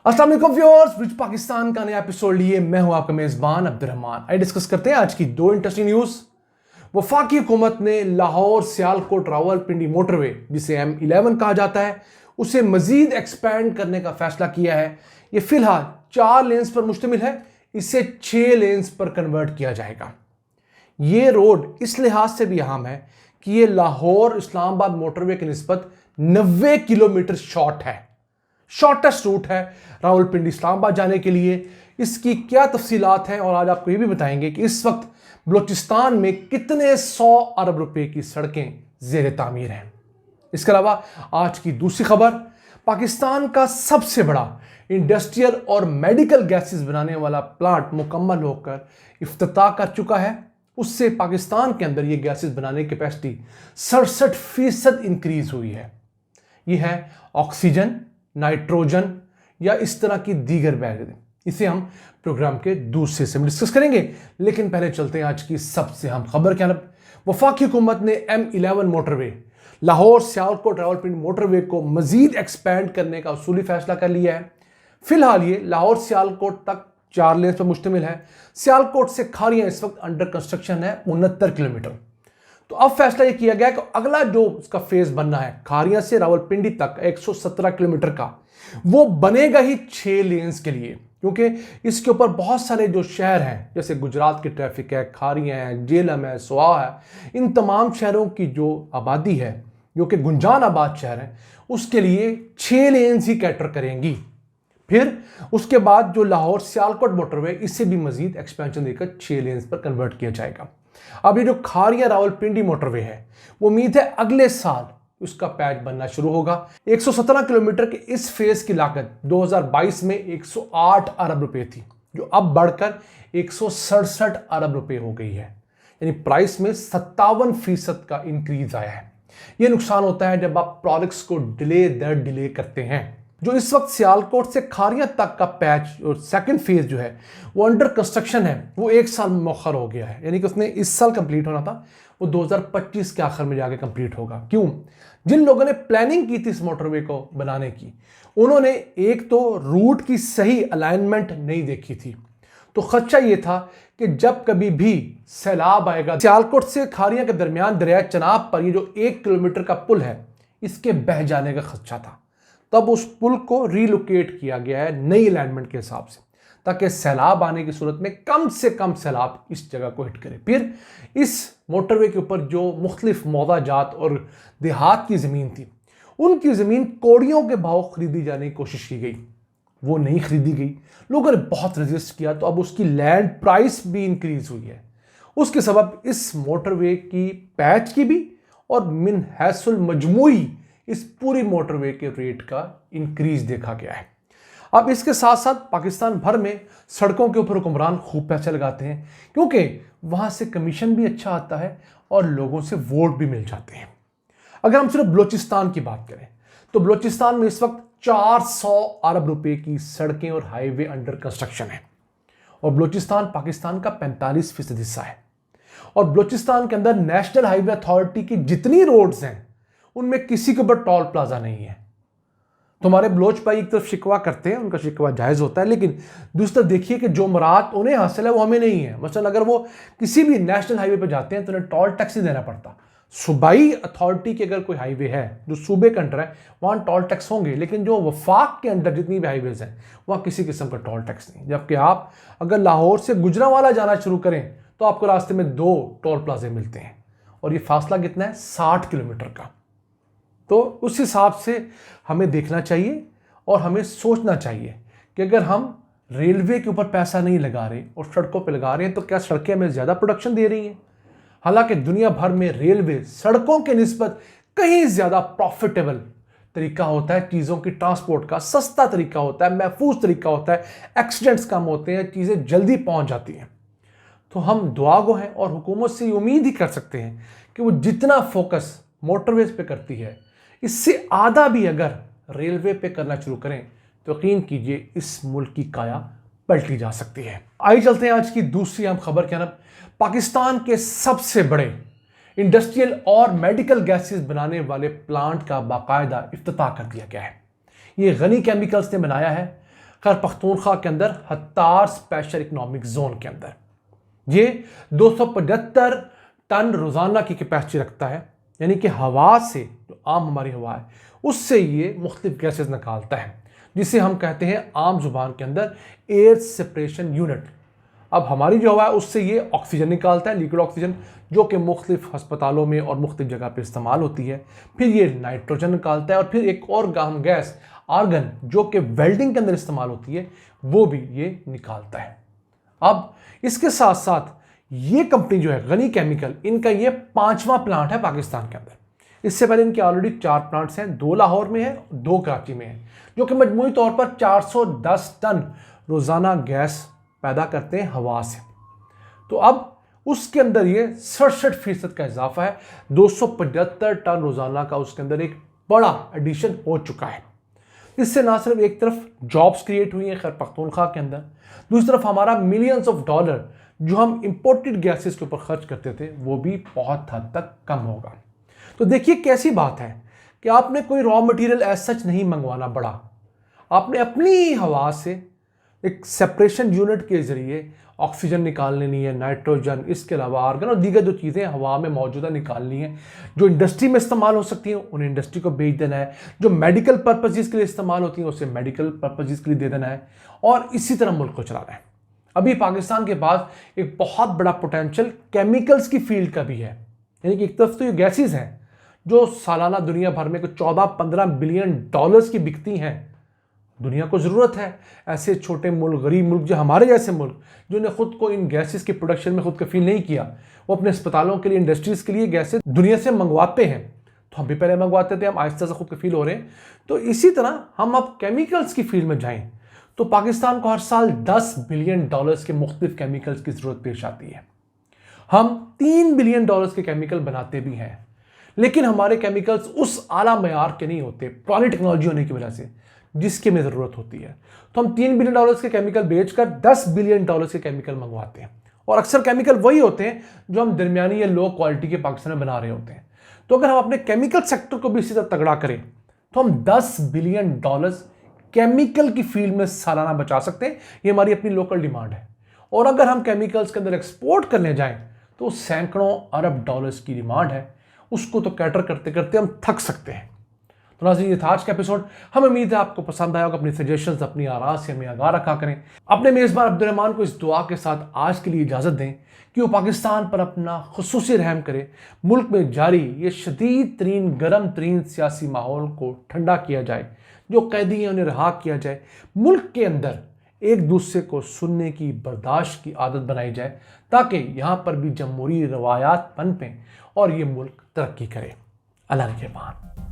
अस्सलाम वालेकुम viewers, bridge Pakistan का नया एपिसोड लिए मैं हूं आपका मेजबान अब्दुर्रहमान। आइए डिस्कस करते हैं आज की दो इंटरेस्टिंग न्यूज। वफाकी हुकूमत ने लाहौर सियालकोट रावलपिंडी मोटरवे, जिसे M11 कहा जाता है, उसे मजीद एक्सपैंड करने का फैसला किया है। यह फिलहाल 4 लेन्स पर मुश्तमिल है, इसे 6 लेन्स पर कन्वर्ट किया जाएगा। ये रोड इस लिहाज से भी अहम है कि यह लाहौर इस्लामाबाद मोटरवे की निस्बत 90 किलोमीटर शॉर्ट है, शॉर्टेस्ट रूट है रावलपिंडी इस्लामाबाद जाने के लिए। इसकी क्या तफसीलात हैं और आज आपको ये भी बताएंगे कि इस वक्त बलूचिस्तान में कितने 100 अरब रुपए की सड़कें ज़ेर तामीर हैं। इसके अलावा आज की दूसरी खबर, पाकिस्तान का सबसे बड़ा इंडस्ट्रियल और मेडिकल गैसेस बनाने वाला प्लांट मुकम्मल होकर इफ्तिताह कर चुका है। उससे पाकिस्तान के अंदर ये गैसेस बनाने की कैपेसिटी 67% इंक्रीज हुई है। यह है ऑक्सीजन, नाइट्रोजन या इस तरह की दीगर बैग। इसे हम प्रोग्राम के दूसरे से डिस्कस करेंगे, लेकिन पहले चलते हैं आज की सबसे अहम खबर क्या है। वफाकी हुकूमत ने M11 motorway, Lahore Sialkot Rawalpindi motorway को मजीद एक्सपैंड करने का उसूली फैसला कर लिया है। फिलहाल ये लाहौर सियालकोट तक 4 लेन पर मुश्तमिल है। सियालकोट से खारियां इस वक्त अंडर कंस्ट्रक्शन है 69 किलोमीटर। तो अब फैसला यह किया गया कि अगला जो उसका फेज बनना है खारियां से रावलपिंडी तक 117 किलोमीटर का, वो बनेगा ही 6 लेन्स के लिए, क्योंकि इसके ऊपर बहुत सारे जो शहर हैं जैसे गुजरात की ट्रैफिक है, खारियां है, जेलम है, सोआ है, इन तमाम शहरों की जो आबादी है जो कि गुंजान आबाद शहर है, उसके लिए 6 लेन्स ही कैटर करेंगी। फिर उसके बाद जो लाहौर सियालकोट मोटरवे, इससे भी मजीद एक्सपेंशन देकर 6 लेन्स पर कन्वर्ट किया जाएगा। अब ये जो खारिया रावलपिंडी मोटरवे है, वो उम्मीद है अगले साल उसका पैच बनना शुरू होगा। 117 किलोमीटर के इस फेज की लागत 2022 में 108 अरब रुपए थी, जो अब बढ़कर 167 अरब रुपए हो गई है। यानी प्राइस में 57% का इंक्रीज आया है। यह नुकसान होता है जब आप प्रोजेक्ट्स को डिले दर डिले करते हैं। जो इस वक्त सियालकोट से खारिया तक का पैच और सेकंड फेज जो है वो अंडर कंस्ट्रक्शन है, वो 1 साल मौखर हो गया है। यानी कि उसने इस साल कंप्लीट होना था, वो 2025 के आखिर में जाके कंप्लीट होगा। क्यों? जिन लोगों ने प्लानिंग की थी इस मोटरवे को बनाने की, उन्होंने एक तो रूट की सही अलाइनमेंट नहीं देखी थी। तो खदशा ये था कि जब कभी भी सैलाब आएगा, सियालकोट से खारिया के दरमियान दरिया चनाब पर ये जो 1 किलोमीटर का पुल है, इसके बह जाने का खदशा था। तब उस पुल को रीलोकेट किया गया है नई अलाइनमेंट के हिसाब से, ताकि सैलाब आने की सूरत में कम से कम सैलाब इस जगह को हिट करे। फिर इस मोटरवे के ऊपर जो मुख्तलिफ मौदाजात और देहात की ज़मीन थी, उनकी ज़मीन कौड़ियों के भाव खरीदी जाने की कोशिश की गई, वो नहीं खरीदी गई। लोगों ने बहुत रजिस्ट किया, तो अब उसकी लैंड प्राइस भी इंक्रीज हुई है। उसके सबब इस मोटरवे की पैच की भी और मिन हैसुल मजमूई इस पूरी मोटरवे के रेट का इंक्रीज देखा गया है। अब इसके साथ साथ पाकिस्तान भर में सड़कों के ऊपर हुक्मरान खूब पैसे लगाते हैं, क्योंकि वहां से कमीशन भी अच्छा आता है और लोगों से वोट भी मिल जाते हैं। अगर हम सिर्फ बलूचिस्तान की बात करें तो बलूचिस्तान में इस वक्त 400 अरब रुपए की सड़कें और हाईवे अंडर कंस्ट्रक्शन है, और बलूचिस्तान पाकिस्तान का 45% हिस्सा है। और बलूचिस्तान के अंदर नेशनल हाईवे अथॉरिटी की जितनी रोड्स हैं, उनमें किसी के ऊपर टोल प्लाजा नहीं है। तुम्हारे बलोच भाई एक तरफ शिकवा करते हैं, उनका शिकवा जायज़ होता है, लेकिन दूसरी तरफ देखिए कि जो मुराद उन्हें हासिल है वो हमें नहीं है। मतलब अगर वो किसी भी नेशनल हाईवे पर जाते हैं तो उन्हें टोल टैक्स नहीं देना पड़ता। सूबाई अथॉरिटी के अगर कोई हाईवे है जो सूबे के अंडर है, वहाँ टोल टैक्स होंगे, लेकिन जो वफाक के अंडर जितनी भी हाईवेज हैं वहाँ किसी किस्म का टोल टैक्स नहीं। जबकि आप अगर लाहौर से गुजरांवाला जाना शुरू करें तो आपको रास्ते में 2 टोल प्लाजे मिलते हैं, और ये फासला कितना है? 60 किलोमीटर का। तो उस हिसाब से हमें देखना चाहिए और हमें सोचना चाहिए कि अगर हम रेलवे के ऊपर पैसा नहीं लगा रहे और सड़कों पे लगा रहे हैं, तो क्या सड़कें हमें ज़्यादा प्रोडक्शन दे रही हैं? हालांकि दुनिया भर में रेलवे सड़कों के निस्बत कहीं ज़्यादा प्रॉफिटेबल तरीका होता है चीज़ों की ट्रांसपोर्ट का, सस्ता तरीका होता है, महफूज तरीका होता है, एक्सीडेंट्स कम होते हैं, चीज़ें जल्दी पहुँच जाती हैं। तो हम दुआगो हैं और हुकूमत से उम्मीद ही कर सकते हैं कि वो जितना फोकस मोटरवेज पे करती है, इससे आधा भी अगर रेलवे पे करना शुरू करें तो यकीन कीजिए इस मुल्क की काया पलटी जा सकती है। आइए चलते हैं आज की दूसरी अहम खबर की तरफ। पाकिस्तान के सबसे बड़े इंडस्ट्रियल और मेडिकल गैसेस बनाने वाले प्लांट का बाकायदा इफ्तिताह कर दिया गया है। ये गनी केमिकल्स ने बनाया है। खैर पख्तूनख्वा के अंदर हत्तार स्पेशल इकोनॉमिक जोन के अंदर। ये 275 टन रोजाना की कैपेसिटी रखता है, यानी कि हवा से, जो आम हमारी हवा है, उससे ये मुख्तलिफ गैसेज निकालता है, जिसे हम कहते हैं आम जुबान के अंदर एयर सेपरेशन यूनिट। अब हमारी जो हवा है उससे ये ऑक्सीजन निकालता है, लिक्विड ऑक्सीजन, जो कि मुख्तलिफ अस्पतालों में और मुख्तलिफ जगह पर इस्तेमाल होती है। फिर ये नाइट्रोजन निकालता है और फिर एक और अहम गैस आर्गन, जो कि वेल्डिंग के अंदर इस्तेमाल होती है, वो भी ये निकालता है। अब इसके साथ साथ ये कंपनी जो है गनी केमिकल, इनका ये 5वां प्लांट है पाकिस्तान के अंदर। इससे पहले इनके ऑलरेडी 4 प्लांट्स हैं, 2 लाहौर में है, 2 कराची में है, जो कि मजमूई तौर पर 410 टन रोजाना गैस पैदा करते हैं हवा से। तो अब उसके अंदर ये 67% का इजाफा है, 275 टन रोजाना का उसके अंदर एक बड़ा एडिशन हो चुका है। इससे ना सिर्फ एक तरफ जॉब्स क्रिएट हुई हैं खैर पख्तूनख्वा के अंदर, दूसरी तरफ हमारा मिलियंस ऑफ डॉलर जो हम इंपोर्टेड गैसेस के ऊपर खर्च करते थे वो भी बहुत हद तक कम होगा। तो देखिए कैसी बात है कि आपने कोई रॉ मटेरियल एज सच नहीं मंगवाना बड़ा, आपने अपनी हवा से एक सेपरेशन यूनिट के जरिए ऑक्सीजन निकाल लेनी है, नाइट्रोजन, इसके अलावा आर्गन और दीगर जो चीज़ें हवा में मौजूदा निकालनी है, जो इंडस्ट्री में इस्तेमाल हो सकती हैं उन्हें इंडस्ट्री को बेच देना है, जो मेडिकल पर्पजेज़ के लिए इस्तेमाल होती हैं उसे मेडिकल पर्पजेज़ के लिए दे देना है, और इसी तरह मुल्क को चलाना है। अभी पाकिस्तान के पास एक बहुत बड़ा पोटेंशियल केमिकल्स की फील्ड का भी है, यानी कि एक तरफ तो ये गैसेज हैं जो सालाना दुनिया भर में 14-15 बिलियन डॉलर्स की बिकती हैं। दुनिया को ज़रूरत है ऐसे छोटे मुल्क, गरीब मुल्क जो हमारे जैसे मुल्क, जिन्होंने खुद को इन गैसेस की प्रोडक्शन में खुद कफील नहीं किया, वो अपने अस्पतालों के लिए, इंडस्ट्रीज़ के लिए गैसेस दुनिया से मंगवाते हैं। तो हम भी पहले मंगवाते थे, हम आहिस्ता से खुद कफील हो रहे हैं। तो इसी तरह हम अब केमिकल्स की फील्ड में जाएं तो पाकिस्तान को हर साल 10 बिलियन डॉलर्स के मुख्तलिफ केमिकल्स की ज़रूरत पेश आती है। हम 3 बिलियन डॉलर्स के केमिकल बनाते भी हैं, लेकिन हमारे केमिकल्स उस आला मयार के नहीं होते, पुरानी टेक्नोलॉजी होने की वजह से, जिसकी हमें ज़रूरत होती है। तो हम 3 बिलियन डॉलर्स के केमिकल बेचकर 10 बिलियन डॉलर्स के केमिकल मंगवाते हैं, और अक्सर केमिकल वही होते हैं जो हम दरमियानी या लो क्वालिटी के पाकिस्तान में बना रहे होते हैं। तो अगर हम अपने केमिकल सेक्टर को भी इसी तरह तगड़ा करें तो हम 10 बिलियन डॉलर्स केमिकल की फील्ड में सालाना बचा सकते हैं। ये हमारी अपनी लोकल डिमांड है। और अगर हम केमिकल्स के अंदर एक्सपोर्ट करने जाएं तो सैकड़ों अरब डॉलर्स की डिमांड है, उसको तो कैटर करते करते हम थक सकते हैं। तो नाज़रीन, ये था आज का एपिसोड। हम उम्मीद है आपको पसंद आया होगा। अपनी सजेशंस, अपनी आराम से हमें आगाह रखा करें। अपने मेज़बान अब्दुर्रहमान को इस दुआ के साथ आज के लिए इजाज़त दें कि वो पाकिस्तान पर अपना खुसूसी रहम करे, मुल्क में जारी ये शदीद तरीन, गर्म तरीन सियासी माहौल को ठंडा किया जाए, जो कैदी हैं उन्हें रहा किया जाए, मुल्क के अंदर एक दूसरे को सुनने की, बर्दाश्त की आदत बनाई जाए, ताकि यहाँ पर भी जमहूरी रवायात पनपें और ये मुल्क तरक्की करे। अल्लाह के पान।